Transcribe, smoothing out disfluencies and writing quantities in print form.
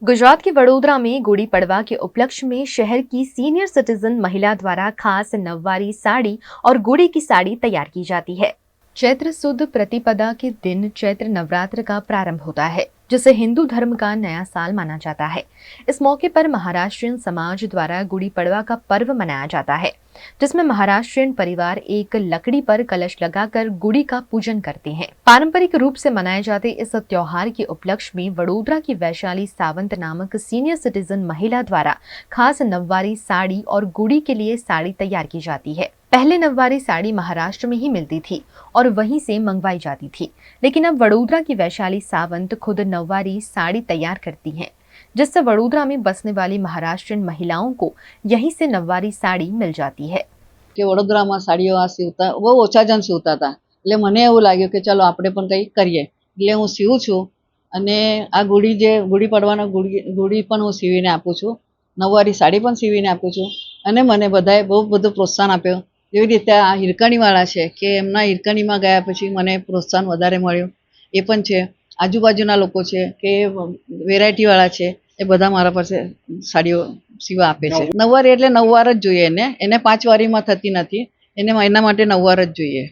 गुजरात के वडोदरा में गुड़ी पड़वा के उपलक्ष्य में शहर की सीनियर सिटीजन महिला द्वारा खास नववारी साड़ी और गुड़ी की साड़ी तैयार की जाती है। चैत्र सुद प्रतिपदा के दिन चैत्र नवरात्र का प्रारंभ होता है, जिसे हिंदू धर्म का नया साल माना जाता है। इस मौके पर महाराष्ट्रीयन समाज द्वारा गुड़ी पड़वा का पर्व मनाया जाता है, जिसमें महाराष्ट्रीयन परिवार एक लकड़ी पर कलश लगाकर गुड़ी का पूजन करते हैं। पारंपरिक रूप से मनाए जाते इस त्योहार के उपलक्ष्य में वडोदरा की वैशाली सावंत नामक सीनियर सिटीजन महिला द्वारा खास नववारी साड़ी और गुड़ी के लिए साड़ी तैयार की जाती है। पहले नववारी साड़ी महाराष्ट्र में ही मिलती थी और वहीं से मंगवाई जाती थी, लेकिन अब वडोदरा की वैशाली सावंत खुद नववारी साड़ी तैयार करती हैं, जिससे वडोदरा में बसने वाली महाराष्ट्रीयन महिलाओं को यहीं से नववारी साड़ी मिल जाती है। કે વડોદરામાં સાડીઓ આ સીવતા બહુ ઓછા જણ સીવતા હતા, એટલે મને એવું લાગ્યું કે ચાલો આપણે પણ કંઈ કરીએ, એટલે હું સીવું છું. અને આ ગુડી જે ગુડી પડવાનો ગુડી પણ હું સીવીને આપું છું, નવવારી સાડી પણ સીવીને આપું છું. અને મને બધાએ બહુ બધું પ્રોત્સાહન આપ્યું. એવી રીતે આ હિરકણીવાળા છે કે એમના હિરકણીમાં ગયા પછી મને પ્રોત્સાહન વધારે મળ્યું, એ પણ છે. આજુબાજુના લોકો છે કે વેરાયટીવાળા છે, એ બધા મારા પાસે સાડીઓ સીવા આપે છે. નવવારી એટલે નવવાર જ જોઈએ એને 5 વારીમાં થતી નથી, એને એના માટે નવવાર જ જોઈએ.